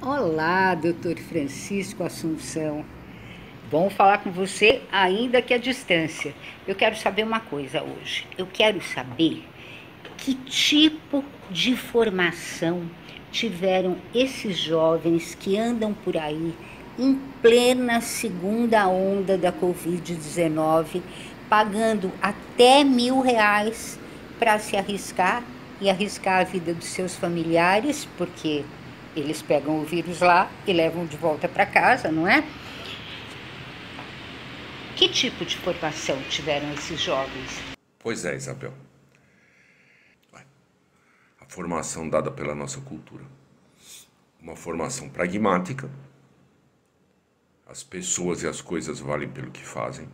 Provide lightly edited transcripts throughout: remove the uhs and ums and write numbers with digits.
Olá, doutor Francisco Assunção. Bom falar com você, ainda que à distância. Eu quero saber uma coisa hoje. Eu quero saber que tipo de formação tiveram esses jovens que andam por aí em plena segunda onda da Covid-19, pagando até R$ 1.000 para se arriscar e arriscar a vida dos seus familiares, porque eles pegam o vírus lá e levam de volta para casa, não é? Que tipo de formação tiveram esses jovens? Pois é, Isabel. A formação dada pela nossa cultura. Uma formação pragmática. As pessoas e as coisas valem pelo que fazem.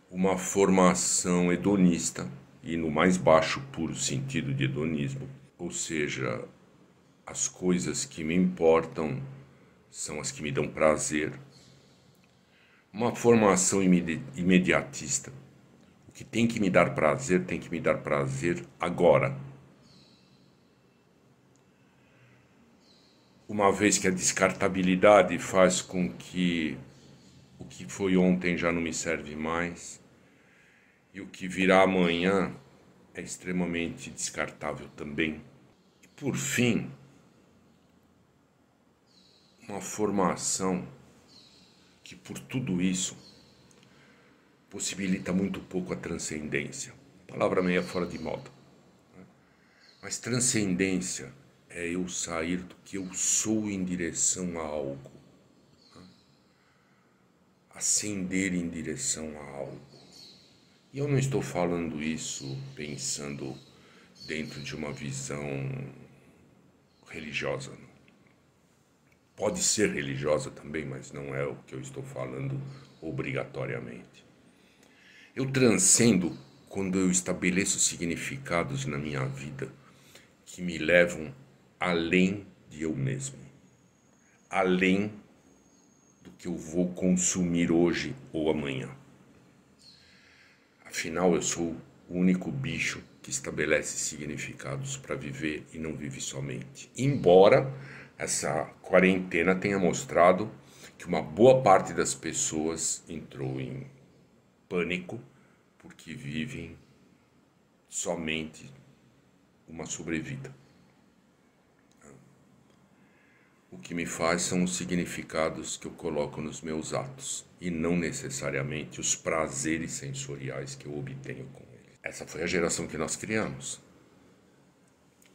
Uma formação hedonista, e no mais baixo puro sentido de hedonismo. Ou seja, as coisas que me importam são as que me dão prazer. Uma formação imediatista. O que tem que me dar prazer, tem que me dar prazer agora. Uma vez que a descartabilidade faz com que o que foi ontem já não me serve mais e o que virá amanhã é extremamente descartável também. E por fim, uma formação que por tudo isso possibilita muito pouco a transcendência. Palavra meia fora de moda. Mas transcendência é eu sair do que eu sou em direção a algo. Ascender em direção a algo. E eu não estou falando isso pensando dentro de uma visão religiosa. Não. Pode ser religiosa também, mas não é o que eu estou falando obrigatoriamente. Eu transcendo quando eu estabeleço significados na minha vida que me levam além de eu mesmo, além do que eu vou consumir hoje ou amanhã. Afinal, eu sou o único bicho que estabelece significados para viver e não vive somente. Embora essa quarentena tenha mostrado que uma boa parte das pessoas entrou em pânico porque vivem somente uma sobrevida. O que me faz são os significados que eu coloco nos meus atos e não necessariamente os prazeres sensoriais que eu obtenho com eles. Essa foi a geração que nós criamos.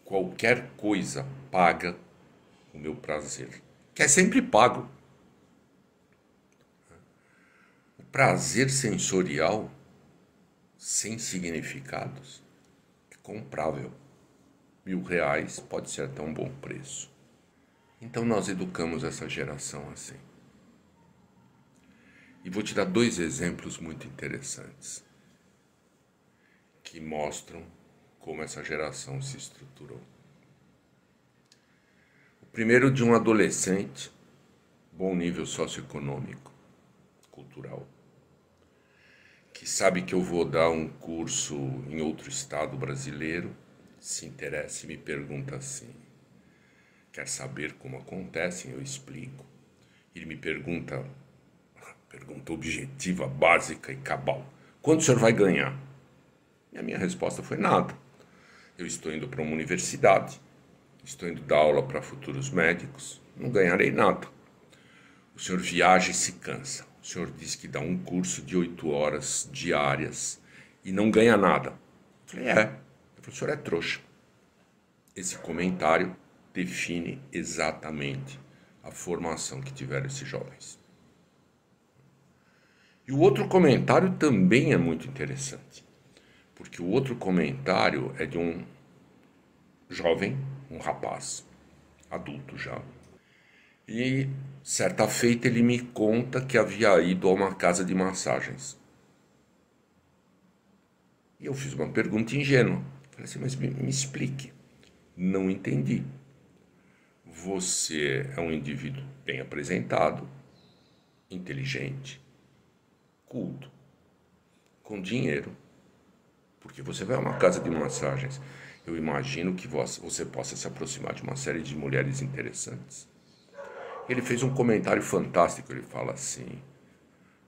Qualquer coisa paga o meu prazer, que é sempre pago. O prazer sensorial sem significados é comprável. R$ 1.000 pode ser até um bom preço. Então nós educamos essa geração assim. E vou te dar dois exemplos muito interessantes que mostram como essa geração se estruturou. O primeiro de um adolescente, bom nível socioeconômico, cultural, que sabe que eu vou dar um curso em outro estado brasileiro, se interessa e me pergunta assim: quer saber como acontecem? Eu explico. Ele me pergunta objetiva, básica e cabal: quanto o senhor vai ganhar? E a minha resposta foi: nada. Eu estou indo para uma universidade, estou indo dar aula para futuros médicos, não ganharei nada. O senhor viaja e se cansa. O senhor diz que dá um curso de 8 horas diárias e não ganha nada. Eu falei: é. Ele falou: o senhor é trouxa. Esse comentário define exatamente a formação que tiveram esses jovens. E o outro comentário também é muito interessante, porque o outro comentário é de um jovem, um rapaz, adulto já. E certa feita ele me conta que havia ido a uma casa de massagens. E eu fiz uma pergunta ingênua. Falei assim: mas me explique. Não entendi. Você é um indivíduo bem apresentado, inteligente, culto, com dinheiro, porque você vai a uma casa de massagens eu imagino que você possa se aproximar de uma série de mulheres interessantes. Ele fez um comentário fantástico, ele fala assim: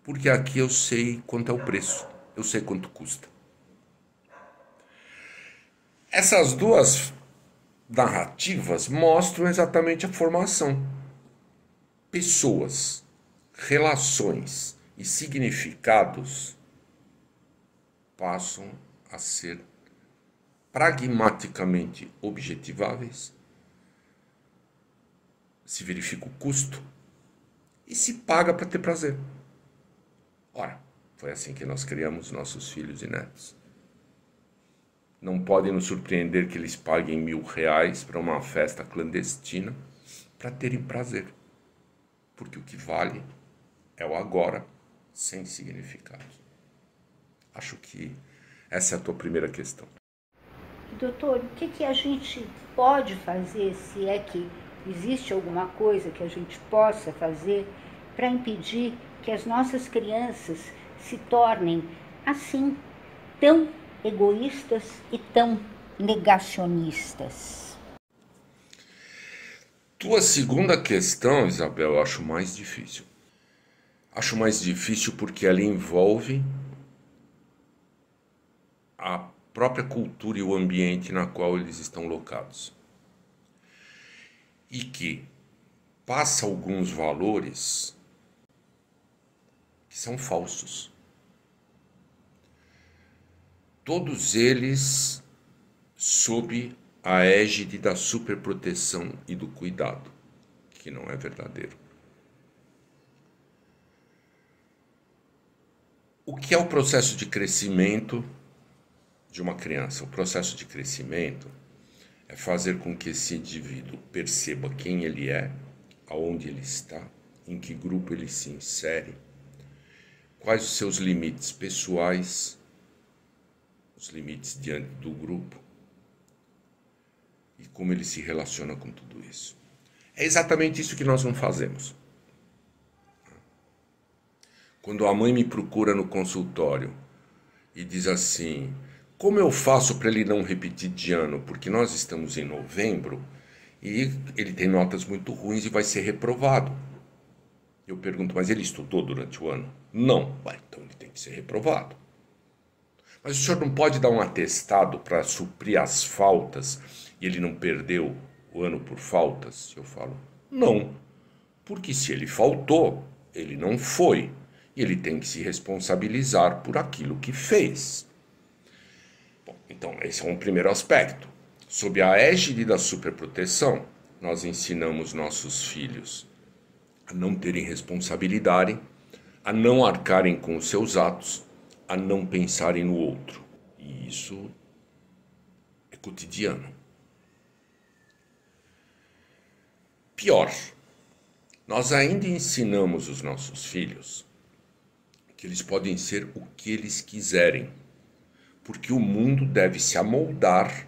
porque aqui eu sei quanto é o preço, eu sei quanto custa. Essas duas narrativas mostram exatamente a formação. Pessoas, relações e significados passam a ser pragmaticamente objetiváveis, se verifica o custo e se paga para ter prazer. Ora, foi assim que nós criamos nossos filhos e netos. Não pode nos surpreender que eles paguem R$1.000 para uma festa clandestina para terem prazer. Porque o que vale é o agora, sem significado. Acho que essa é a tua primeira questão. Doutor, o que a gente pode fazer, se é que existe alguma coisa que a gente possa fazer para impedir que as nossas crianças se tornem assim, tão egoístas e tão negacionistas? Tua segunda questão, Isabel, eu acho mais difícil. Acho mais difícil porque ela envolve a própria cultura e o ambiente na qual eles estão locados. E que passa alguns valores que são falsos. Todos eles sob a égide da superproteção e do cuidado, que não é verdadeiro. O que é o processo de crescimento de uma criança? O processo de crescimento é fazer com que esse indivíduo perceba quem ele é, aonde ele está, em que grupo ele se insere, quais os seus limites pessoais, os limites diante do grupo e como ele se relaciona com tudo isso. É exatamente isso que nós não fazemos. Quando a mãe me procura no consultório e diz assim: como eu faço para ele não repetir de ano? Porque nós estamos em novembro e ele tem notas muito ruins e vai ser reprovado. Eu pergunto: mas ele estudou durante o ano? Não. Então ele tem que ser reprovado. Mas o senhor não pode dar um atestado para suprir as faltas e ele não perdeu o ano por faltas? Eu falo: não. Porque se ele faltou, ele não foi. E ele tem que se responsabilizar por aquilo que fez. Bom, então, esse é um primeiro aspecto. Sob a égide da superproteção, nós ensinamos nossos filhos a não terem responsabilidade, a não arcarem com os seus atos, a não pensarem no outro. E isso é cotidiano. Pior, nós ainda ensinamos os nossos filhos que eles podem ser o que eles quiserem, porque o mundo deve se amoldar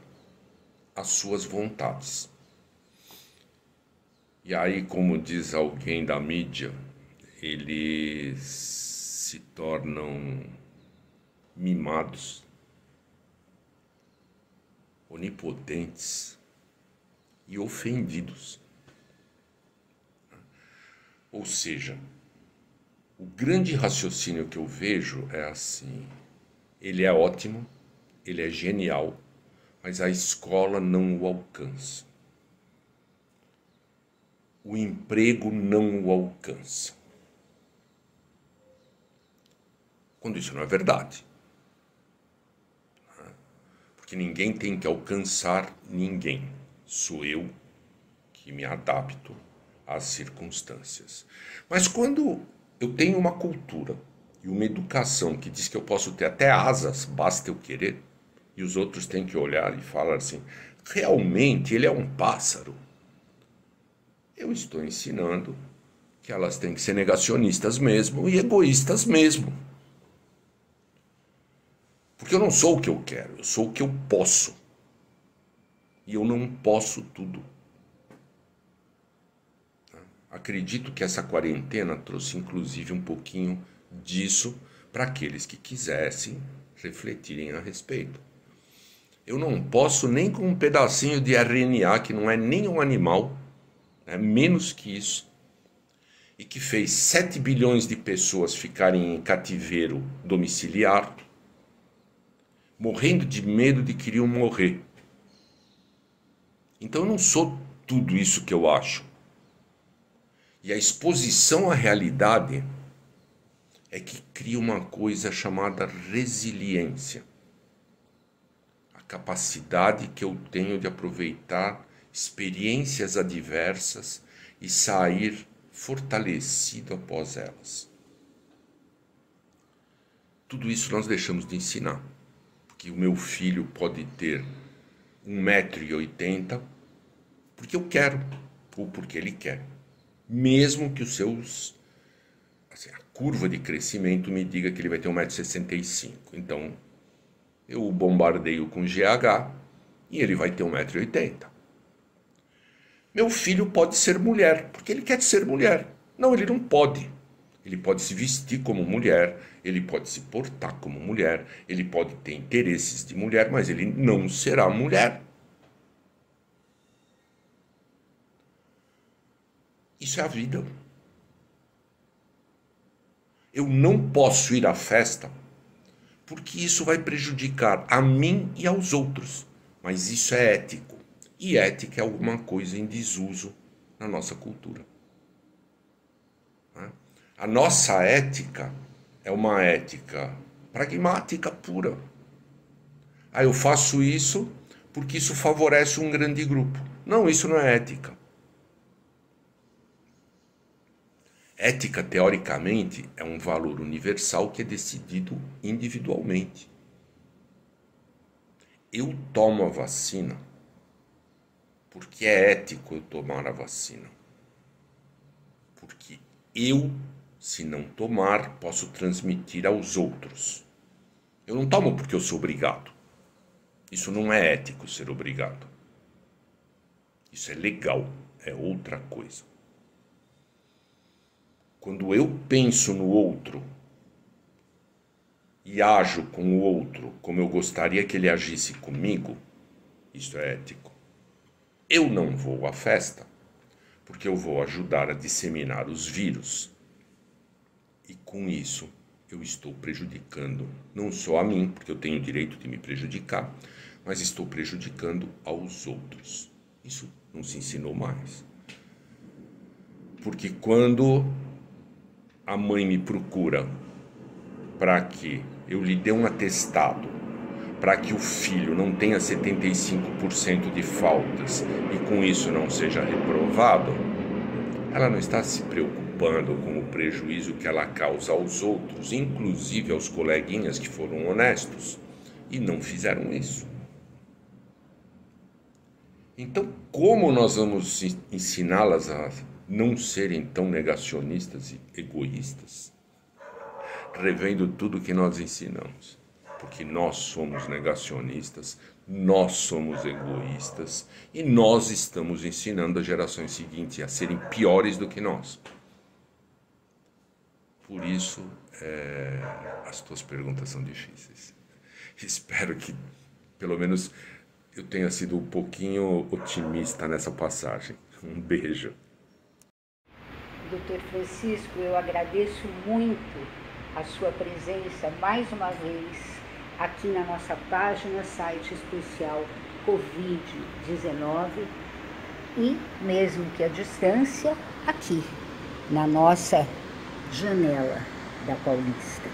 às suas vontades. E aí, como diz alguém da mídia, eles se tornam mimados, onipotentes e ofendidos. Ou seja, o grande raciocínio que eu vejo é assim: ele é ótimo, ele é genial, mas a escola não o alcança. O emprego não o alcança. Quando isso não é verdade. Porque ninguém tem que alcançar ninguém. Sou eu que me adapto às circunstâncias. Mas quando eu tenho uma cultura e uma educação que diz que eu posso ter até asas, basta eu querer, e os outros têm que olhar e falar assim: realmente ele é um pássaro. Eu estou ensinando que elas têm que ser negacionistas mesmo e egoístas mesmo. Porque eu não sou o que eu quero, eu sou o que eu posso. E eu não posso tudo. Acredito que essa quarentena trouxe inclusive um pouquinho disso para aqueles que quisessem refletirem a respeito. Eu não posso nem com um pedacinho de RNA, que não é nem um animal, é menos que isso, e que fez 7 bilhões de pessoas ficarem em cativeiro domiciliar, morrendo de medo de que iriam morrer. Então eu não sou tudo isso que eu acho. E a exposição à realidade é que cria uma coisa chamada resiliência. A capacidade que eu tenho de aproveitar experiências adversas e sair fortalecido após elas. Tudo isso nós deixamos de ensinar. Porque o meu filho pode ter 1,80 m porque eu quero, ou porque ele quer. Mesmo que os seus... Assim, a curva de crescimento me diga que ele vai ter 1,65 m. Então, eu o bombardeio com GH e ele vai ter 1,80 m. Meu filho pode ser mulher, porque ele quer ser mulher. Não, ele não pode. Ele pode se vestir como mulher, ele pode se portar como mulher, ele pode ter interesses de mulher, mas ele não será mulher. Isso é a vida. Eu não posso ir à festa porque isso vai prejudicar a mim e aos outros. Mas isso é ético. E ética é alguma coisa em desuso na nossa cultura. A nossa ética é uma ética pragmática pura. Eu faço isso porque isso favorece um grande grupo. Não, isso não é ética. Ética, teoricamente, é um valor universal que é decidido individualmente. Eu tomo a vacina porque é ético eu tomar a vacina. Porque eu, se não tomar, posso transmitir aos outros. Eu não tomo porque eu sou obrigado. Isso não é ético, ser obrigado. Isso é legal, é outra coisa. Quando eu penso no outro e ajo com o outro como eu gostaria que ele agisse comigo, isso é ético. Eu não vou à festa porque eu vou ajudar a disseminar os vírus. E com isso eu estou prejudicando não só a mim, porque eu tenho o direito de me prejudicar, mas estou prejudicando aos outros. Isso não se ensinou mais. Porque quando a mãe me procura para que eu lhe dê um atestado, para que o filho não tenha 75% de faltas e com isso não seja reprovado, ela não está se preocupando com o prejuízo que ela causa aos outros, inclusive aos coleguinhas que foram honestos e não fizeram isso. Então, como nós vamos ensiná-las a não serem tão negacionistas e egoístas? Revendo tudo que nós ensinamos. Porque nós somos negacionistas, nós somos egoístas e nós estamos ensinando as gerações seguintes a serem piores do que nós. Por isso, as tuas perguntas são difíceis. Espero que, pelo menos, eu tenha sido um pouquinho otimista nessa passagem. Um beijo. Doutor Francisco, eu agradeço muito a sua presença mais uma vez aqui na nossa página, site especial Covid-19 e, mesmo que à distância, aqui na nossa janela da Paulista.